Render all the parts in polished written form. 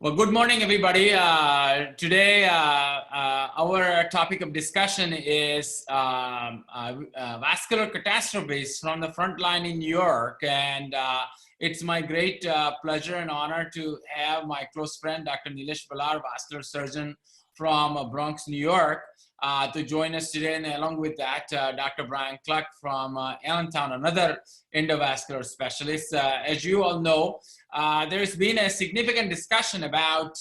Well, good morning, everybody. Today, our topic of discussion is vascular catastrophes from the front line in New York. And it's my great pleasure and honor to have my close friend, Dr. Nilesh Balar, vascular surgeon from Bronx, New York, to join us today. And along with that, Dr. Brian Cluck from Allentown, another endovascular specialist. As you all know, there's been a significant discussion about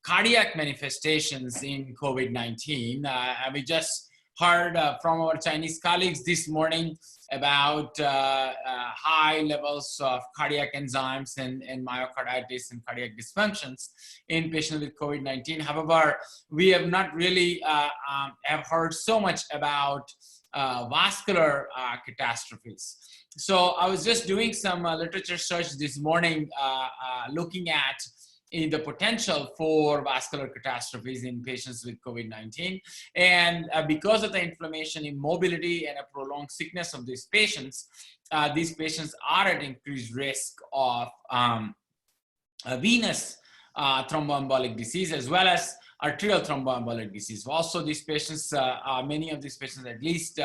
cardiac manifestations in COVID-19. We just heard from our Chinese colleagues this morning about high levels of cardiac enzymes and myocarditis and cardiac dysfunctions in patients with COVID-19. However, we have not really have heard so much about vascular catastrophes. So I was just doing some literature search this morning, looking at the potential for vascular catastrophes in patients with COVID-19. And because of the inflammation, immobility, and a prolonged sickness of these patients are at increased risk of venous thromboembolic disease as well as arterial thromboembolic disease. Also, these patients, many of these patients, at least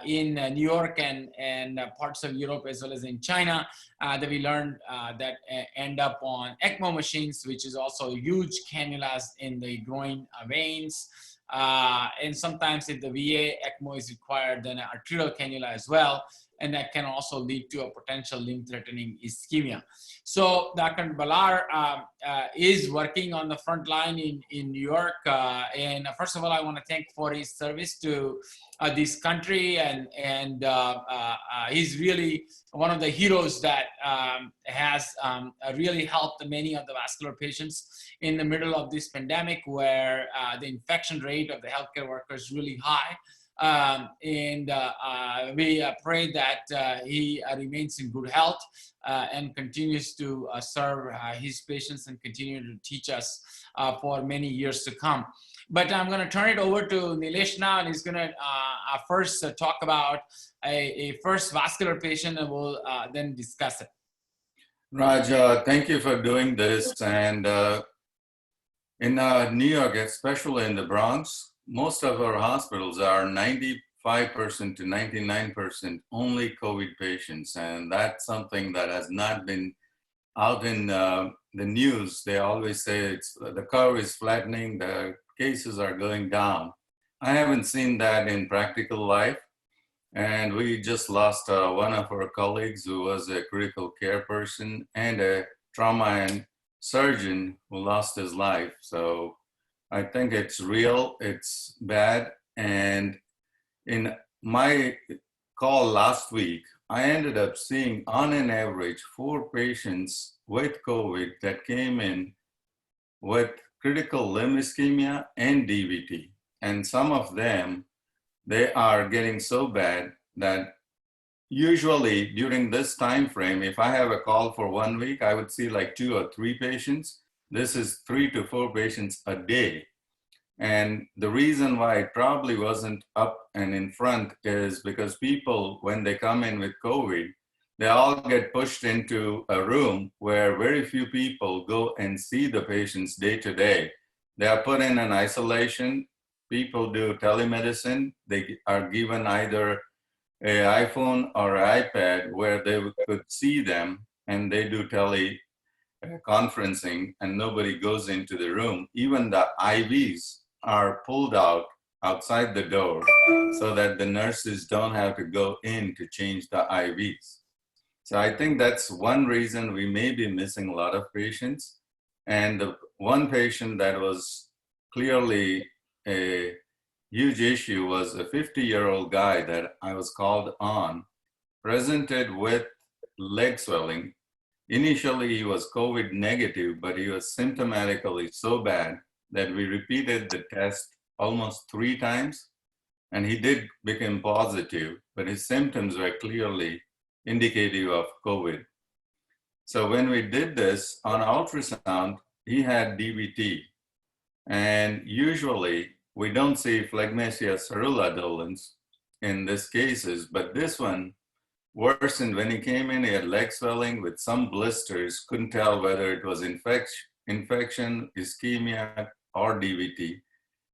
in New York and parts of Europe as well as in China, that we learned that end up on ECMO machines, which is also huge cannulas in the groin veins. And sometimes if the VA ECMO is required, then an arterial cannula as well. And that can also lead to a potential limb-threatening ischemia. So Dr. Balar is working on the front line in New York. And first of all, I want to thank for his service to this country. And he's really one of the heroes that has really helped many of the vascular patients in the middle of this pandemic, where the infection rate of the healthcare workers is really high. We pray that he remains in good health and continues to serve his patients and continue to teach us for many years to come. But I'm going to turn it over to Nilesh now, and he's going to first talk about a first vascular patient, and we'll then discuss it. Raj, thank you for doing this. And in New York, especially in the Bronx, most of our hospitals are 95% to 99% only COVID patients. And that's something that has not been out in the news. They always say the curve is flattening, the cases are going down. I haven't seen that in practical life. And we just lost one of our colleagues who was a critical care person and a trauma and surgeon who lost his life. So I think it's real, it's bad. And in my call last week, I ended up seeing on an average 4 patients with COVID that came in with critical limb ischemia and DVT. And some of them, they are getting so bad that usually during this time frame, if I have a call for 1 week, I would see like 2 or 3 patients. This is 3 to 4 patients a day. And the reason why it probably wasn't up and in front is because people, when they come in with COVID, they all get pushed into a room where very few people go and see the patients day to day. They are put in an isolation. People do telemedicine. They are given either an iPhone or an iPad where they could see them, and they do conferencing, and nobody goes into the room. Even the IVs are pulled out outside the door so that the nurses don't have to go in to change the IVs. So I think that's one reason we may be missing a lot of patients. And the one patient that was clearly a huge issue was a 50-year-old guy that I was called on, presented with leg swelling. Initially, he was COVID negative, but he was symptomatically so bad that we repeated the test almost 3 times, and he did become positive, but his symptoms were clearly indicative of COVID. So when we did this on ultrasound, he had DVT. And usually we don't see phlegmasia cerula dolens in these cases, but this one worsened. When he came in, he had leg swelling with some blisters. Couldn't tell whether it was infection, ischemia, or DVT.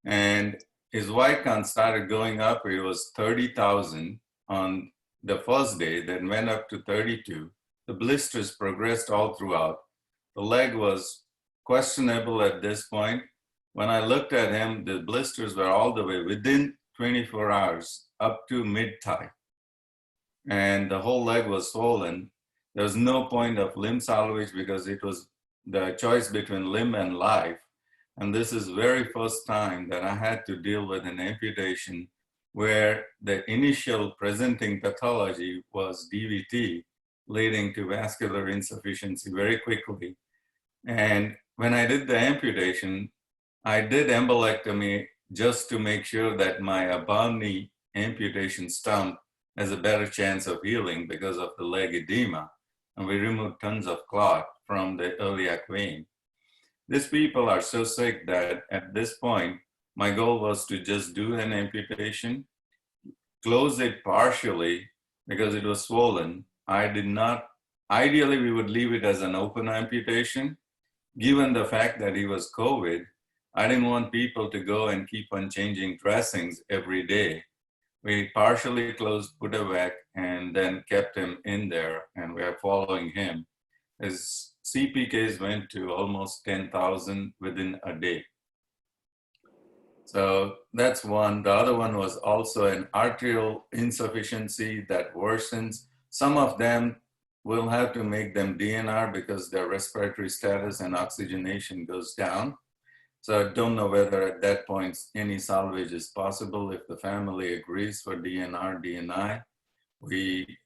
And his white count started going up. It was 30,000 on the first day, then went up to 32. The blisters progressed all throughout. The leg was questionable at this point. When I looked at him, the blisters were all the way within 24 hours up to mid-thigh. And the whole leg was swollen. There was no point of limb salvage because it was the choice between limb and life. And this is very first time that I had to deal with an amputation where the initial presenting pathology was DVT, leading to vascular insufficiency very quickly. And when I did the amputation, I did embolectomy just to make sure that my above knee amputation stump has a better chance of healing because of the leg edema. And we removed tons of clot from the iliac vein. These people are so sick that at this point, my goal was to just do an amputation, close it partially because it was swollen. I did not, ideally we would leave it as an open amputation. Given the fact that he was COVID, I didn't want people to go and keep on changing dressings every day. We partially closed, put a vac, and then kept him in there, and we are following him. His CPKs went to almost 10,000 within a day. So that's one. The other one was also an arterial insufficiency that worsens. Some of them will have to make them DNR because their respiratory status and oxygenation goes down. So I don't know whether at that point any salvage is possible. If the family agrees for DNR, DNI, we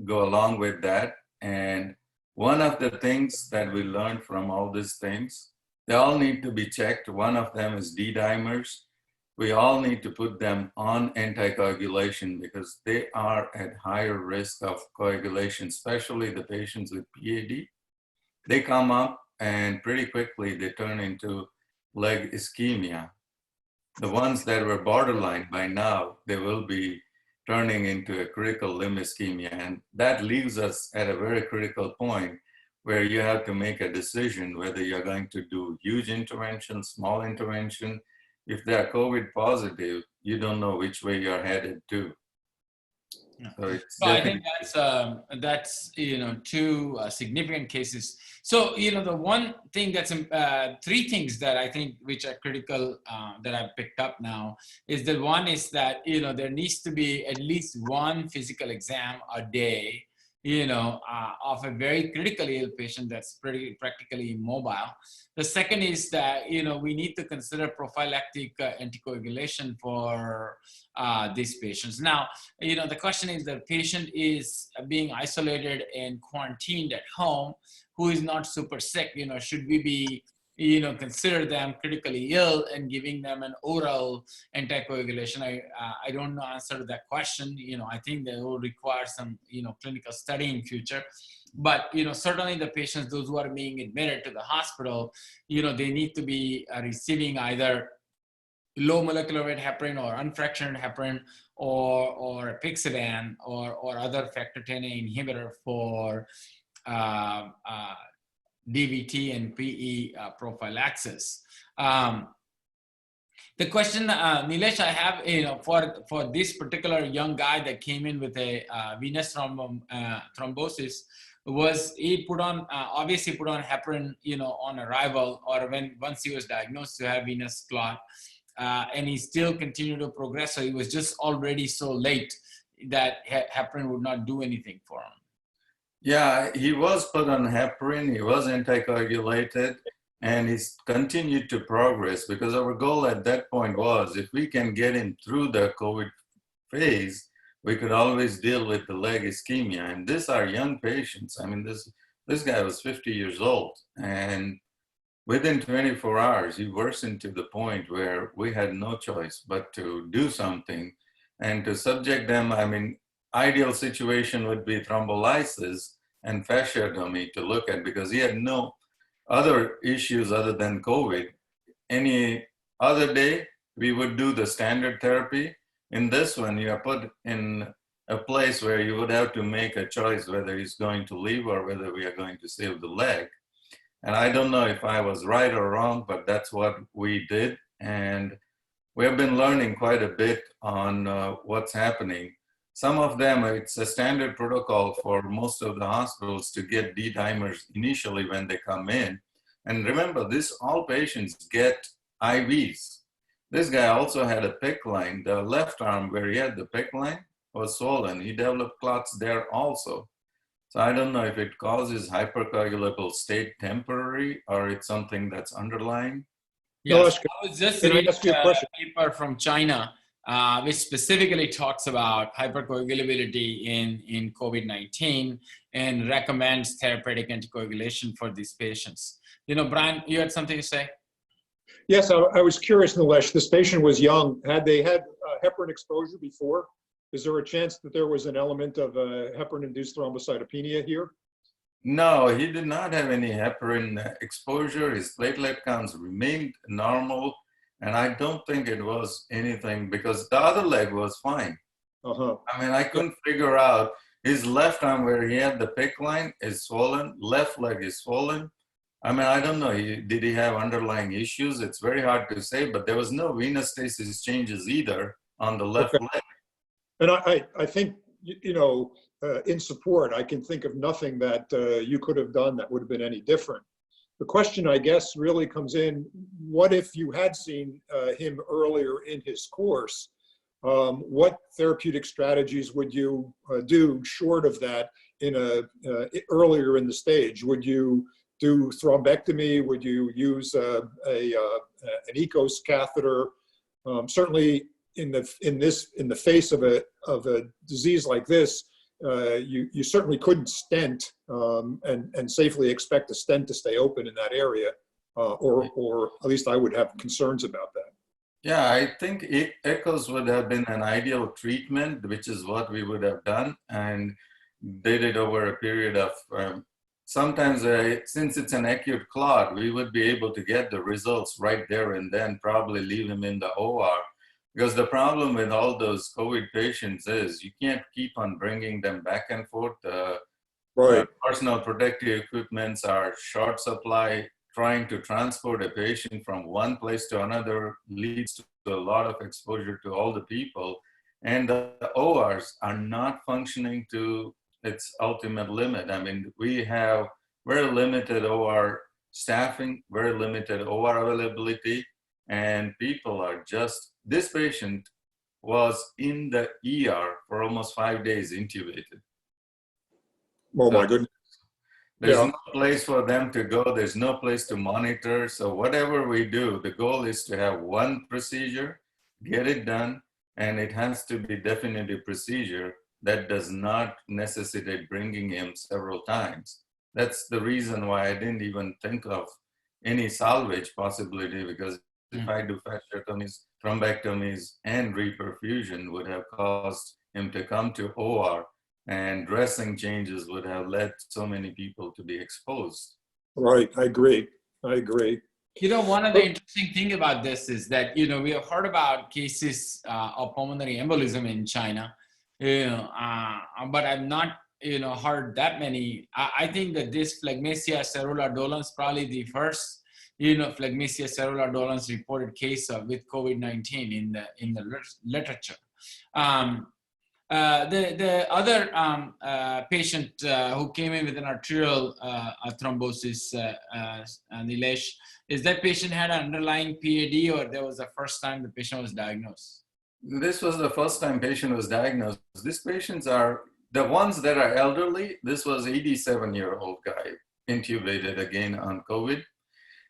go along with that. And one of the things that we learned from all these things, they all need to be checked. One of them is D-dimers. We all need to put them on anticoagulation because they are at higher risk of coagulation, especially the patients with PAD. They come up and pretty quickly they turn into leg ischemia. The ones that were borderline by now, they will be turning into a critical limb ischemia. And that leaves us at a very critical point where you have to make a decision whether you're going to do huge intervention, small intervention. If they're COVID positive, you don't know which way you're headed to. Yeah. So it's I think that's two significant cases. So the one thing that's three things that I think which are critical that I've picked up now is that one is that there needs to be at least one physical exam a day of a very critically ill patient that's practically immobile. The second is that, we need to consider prophylactic anticoagulation for these patients. Now, the question is the patient is being isolated and quarantined at home, who is not super sick, should we be consider them critically ill and giving them an oral anticoagulation? I don't know answer to that question. I think they will require some, clinical study in future. But, certainly the patients, those who are being admitted to the hospital, they need to be receiving either low molecular weight heparin or unfractionated heparin or apixaban or other factor Xa inhibitor for DVT and PE prophylaxis. The question, Nilesh, I have, for this particular young guy that came in with a venous thrombosis, was he put on, obviously put on heparin, on arrival or once he was diagnosed to have venous clot, and he still continued to progress. So he was just already so late that heparin would not do anything for him. Yeah, he was put on heparin, he was anticoagulated, and he's continued to progress because our goal at that point was if we can get him through the COVID phase, we could always deal with the leg ischemia. And these are young patients. I mean, this guy was 50 years old, and within 24 hours, he worsened to the point where we had no choice but to do something and to subject them. I mean, ideal situation would be thrombolysis and fasciotomy to look at because he had no other issues other than COVID. Any other day, we would do the standard therapy. In this one, you are put in a place where you would have to make a choice whether he's going to leave or whether we are going to save the leg. And I don't know if I was right or wrong, but that's what we did. And we have been learning quite a bit on what's happening. Some of them, it's a standard protocol for most of the hospitals to get D-dimers initially when they come in. And remember, all patients get IVs. This guy also had a PICC line. The left arm where he had the PICC line was swollen. He developed clots there also. So I don't know if it causes hypercoagulable state temporary or it's something that's underlying. Yes, I was just Can I reading ask you a a question? paper from China, which specifically talks about hypercoagulability in COVID-19 and recommends therapeutic anticoagulation for these patients. You know, Brian, you had something to say? Yes, I was curious, Nilesh. This patient was young. Had they had heparin exposure before? Is there a chance that there was an element of heparin-induced thrombocytopenia here? No, he did not have any heparin exposure. His platelet counts remained normal. And I don't think it was anything because the other leg was fine. Uh-huh. I mean, I couldn't figure out his left arm where he had the PICC line is swollen, left leg is swollen. I mean, I don't know, did he have underlying issues? It's very hard to say, but there was no venous stasis changes either on the left leg. And I think, in support, I can think of nothing that you could have done that would have been any different. The question, I guess, really comes in, what if you had seen him earlier in his course? What therapeutic strategies would you do short of that earlier in the stage? Would you do thrombectomy? Would you use an ECOS catheter? Certainly, in the face of a disease like this, you certainly couldn't stent and safely expect a stent to stay open in that area, or at least I would have concerns about that. Yeah, I think ECOS would have been an ideal treatment, which is what we would have done, and did it over a period of sometimes, since it's an acute clot, we would be able to get the results right there and then, probably leave him in the OR. Because the problem with all those COVID patients is you can't keep on bringing them back and forth. Right. Personal protective equipments are short supply. Trying to transport a patient from one place to another leads to a lot of exposure to all the people. And the ORs are not functioning to its ultimate limit. I mean, we have very limited OR staffing, very limited OR availability, and people are just, this patient was in the ER for almost 5 days intubated. Oh my goodness. There's no place for them to go. There's no place to monitor. So whatever we do, the goal is to have one procedure, get it done, and it has to be definitive procedure that does not necessitate bringing him several times. That's the reason why I didn't even think of any salvage possibility, because if I do fasciectomies, thrombectomies, and reperfusion would have caused him to come to OR, and dressing changes would have led so many people to be exposed. Right, I agree. You know, one of the interesting thing about this is that, you know, we have heard about cases of pulmonary embolism in China, but I've not, heard that many. I think that this phlegmasia cerula dolens probably the first, phlegmasia cerula dolens reported case with COVID-19 in the literature. The other patient who came in with an arterial thrombosis, Nilesh, is that patient had an underlying PAD, or there was the first time the patient was diagnosed? This was the first time patient was diagnosed. These patients are the ones that are elderly. This was 87-year-old guy intubated again on COVID,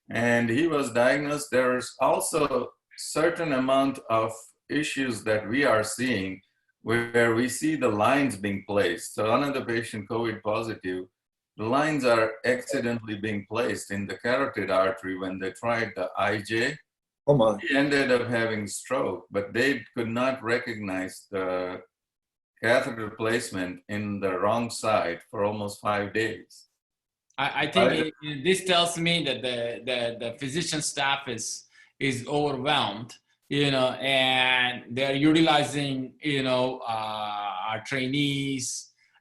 and he was diagnosed. There's also certain amount of issues that we are seeing where we see the lines being placed. So another patient, COVID positive, the lines are accidentally being placed in the carotid artery when they tried the IJ. Oh my. He ended up having stroke, but they could not recognize the catheter placement in the wrong side for almost 5 days. I think this tells me that the physician staff is overwhelmed, and they're utilizing, our trainees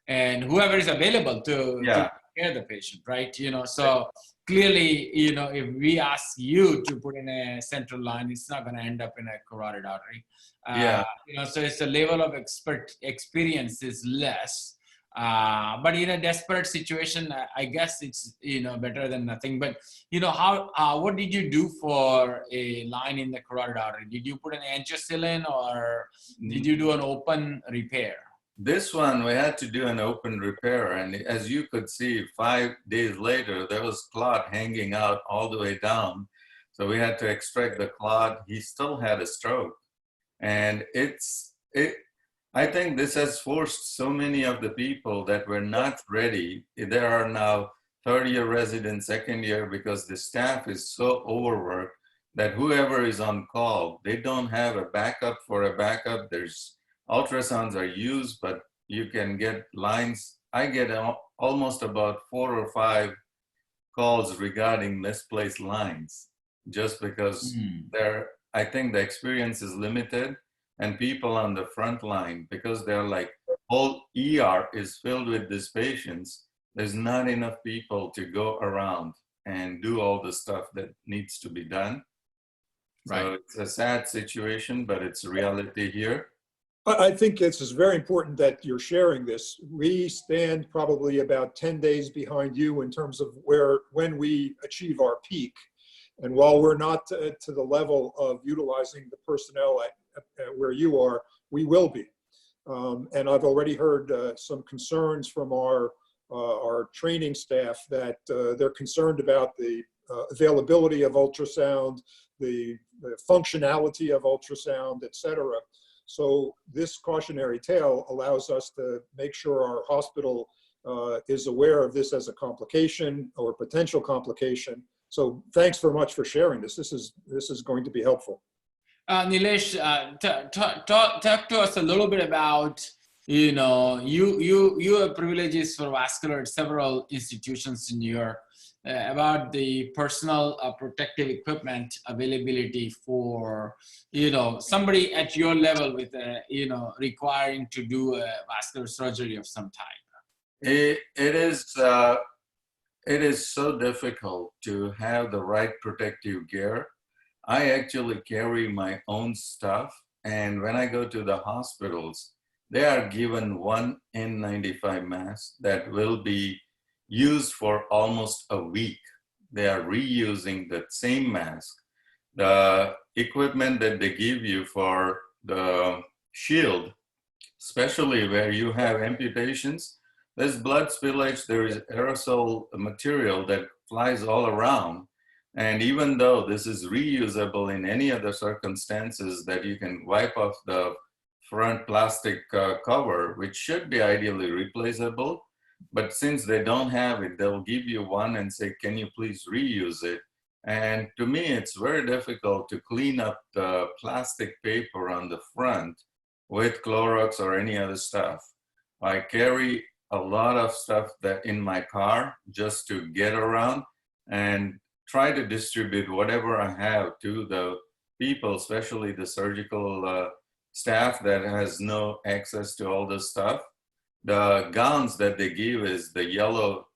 and whoever is available to Yeah. take care of the patient, right? So clearly, if we ask you to put in a central line, it's not going to end up in a carotid artery. Yeah. So it's the level of experience is less. But in a desperate situation, I guess it's better than nothing. But what did you do for a line in the carotid artery? Did you put an ampicillin or did you do an open repair? This one, we had to do an open repair. And as you could see, 5 days later, there was clot hanging out all the way down. So we had to extract the clot. He still had a stroke. And I think this has forced so many of the people that were not ready. There are now third-year residents, second year, because the staff is so overworked that whoever is on call, they don't have a backup for a backup. There's ultrasounds are used, but you can get lines. I get almost about 4 or 5 calls regarding misplaced lines, just because I think the experience is limited, and people on the front line, because they're like, whole ER is filled with these patients, there's not enough people to go around and do all the stuff that needs to be done. Right. So it's a sad situation, but it's reality here. I think this is very important that you're sharing this. We stand probably about 10 days behind you in terms of when we achieve our peak. And while we're not to the level of utilizing the personnel at where you are, we will be. And I've already heard some concerns from our training staff that they're concerned about the availability of ultrasound, the functionality of ultrasound, et cetera. So this cautionary tale allows us to make sure our hospital is aware of this as a complication or potential complication. So thanks very much for sharing this. This is going to be helpful. Nilesh, talk to us a little bit about, you have privileges for vascular at several institutions in New York, about the personal protective equipment availability for, somebody at your level with, requiring to do a vascular surgery of some type. It is so difficult to have the right protective gear. I actually carry my own stuff, and when I go to the hospitals, they are given one N95 mask that will be used for almost a week. They are reusing the same mask. The equipment that they give you for the shield, especially where you have amputations, there's blood spillage, there is aerosol material that flies all around. And even though this is reusable in any other circumstances, that you can wipe off the front plastic cover, which should be ideally replaceable, but since they don't have it, they'll give you one and say, can you please reuse it? And to me, it's very difficult to clean up the plastic paper on the front with Clorox or any other stuff. I carry a lot of stuff that in my car just to get around and try to distribute whatever I have to the people, especially the surgical staff that has no access to all this stuff. The gowns that they give is the yellow,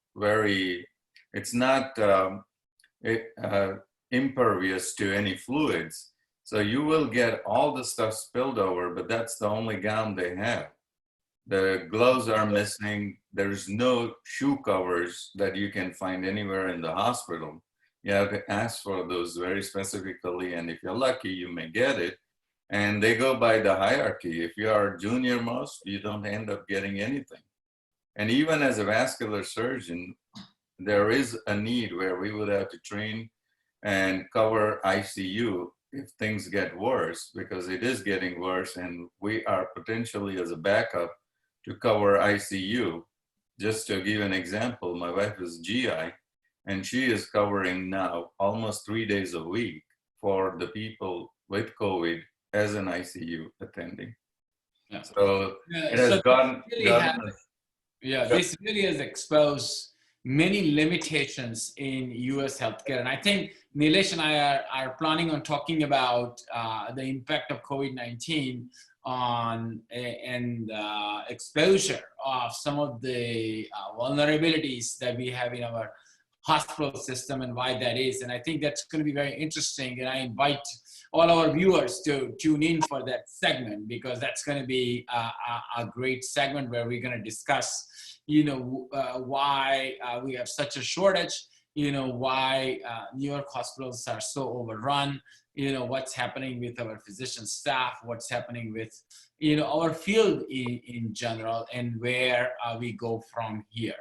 it's not impervious to any fluids. So you will get all the stuff spilled over, but that's the only gown they have. The gloves are missing. There's no shoe covers that you can find anywhere in the hospital. You have to ask for those very specifically, and if you're lucky, you may get it. And they go by the hierarchy. If you are junior most, you don't end up getting anything. And even as a vascular surgeon, there is a need where we would have to train and cover ICU if things get worse, because it is getting worse, and we are potentially as a backup to cover ICU. Just to give an example, my wife is GI, and she is covering now almost 3 days a week for the people with COVID as an ICU attending. Yeah. So it has this really has exposed many limitations in US healthcare. And I think Nilesh and I are planning on talking about the impact of COVID-19 on and exposure of some of the vulnerabilities that we have in our hospital system and why that is. And I think that's going to be very interesting. And I invite all our viewers to tune in for that segment, because that's going to be a great segment where we're going to discuss, why we have such a shortage, why New York hospitals are so overrun, what's happening with our physician staff, what's happening with, our field in general, and where we go from here.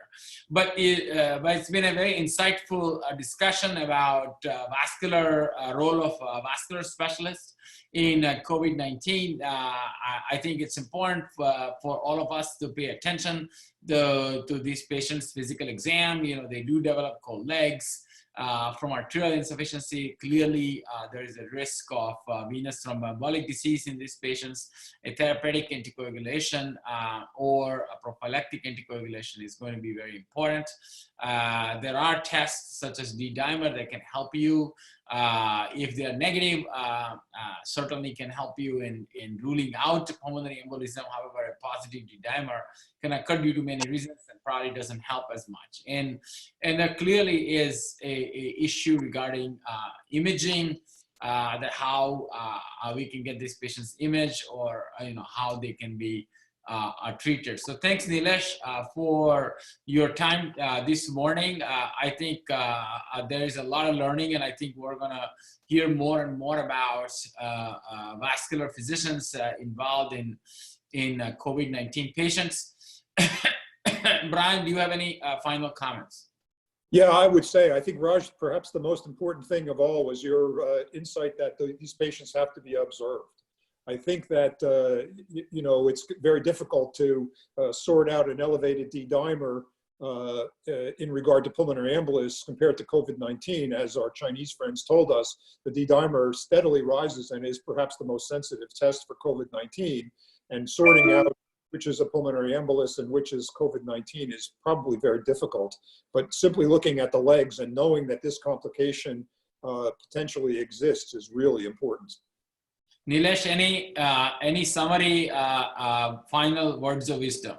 But it's been a very insightful discussion about vascular role of vascular specialists in COVID-19. I think it's important for all of us to pay attention to these patients' physical exam. They do develop cold legs. From arterial insufficiency, clearly there is a risk of venous thromboembolic disease in these patients. A therapeutic anticoagulation or a prophylactic anticoagulation is going to be very important. There are tests such as D-dimer that can help you. If they are negative, certainly can help you in ruling out pulmonary embolism. However, a positive D-dimer can occur due to many reasons and probably doesn't help as much. And there clearly is a issue regarding imaging, that how we can get these patients image, or how they can be treated. So thanks, Nilesh, for your time this morning. I think there is a lot of learning, and I think we're going to hear more and more about vascular physicians involved in COVID-19 patients. Brian, do you have any final comments? Yeah, I would say, I think, Raj, perhaps the most important thing of all was your insight that these patients have to be observed. I think that, it's very difficult to sort out an elevated D-dimer in regard to pulmonary embolus compared to COVID-19. As our Chinese friends told us, the D-dimer steadily rises and is perhaps the most sensitive test for COVID-19. And sorting out which is a pulmonary embolus and which is COVID-19 is probably very difficult. But simply looking at the legs and knowing that this complication potentially exists is really important. Nilesh, any summary, final words of wisdom?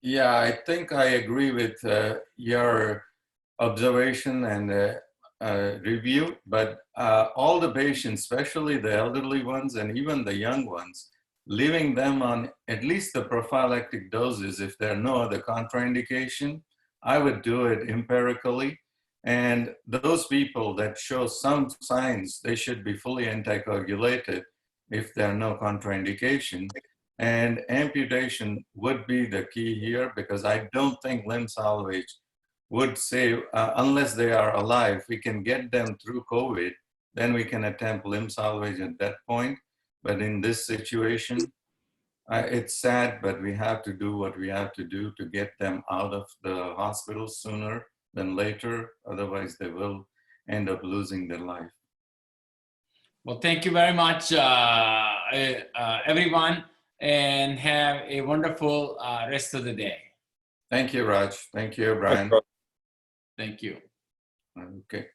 Yeah, I think I agree with your observation and review, but all the patients, especially the elderly ones and even the young ones, leaving them on at least the prophylactic doses if there are no other contraindication, I would do it empirically. And those people that show some signs, they should be fully anticoagulated if there are no contraindication. And amputation would be the key here, because I don't think limb salvage would save, unless they are alive. We can get them through COVID, then we can attempt limb salvage at that point. But in this situation, it's sad, but we have to do what we have to do to get them out of the hospital sooner than later. Otherwise, they will end up losing their life. Well, thank you very much, everyone, and have a wonderful rest of the day. Thank you, Raj. Thank you, Brian. Thank you. Okay.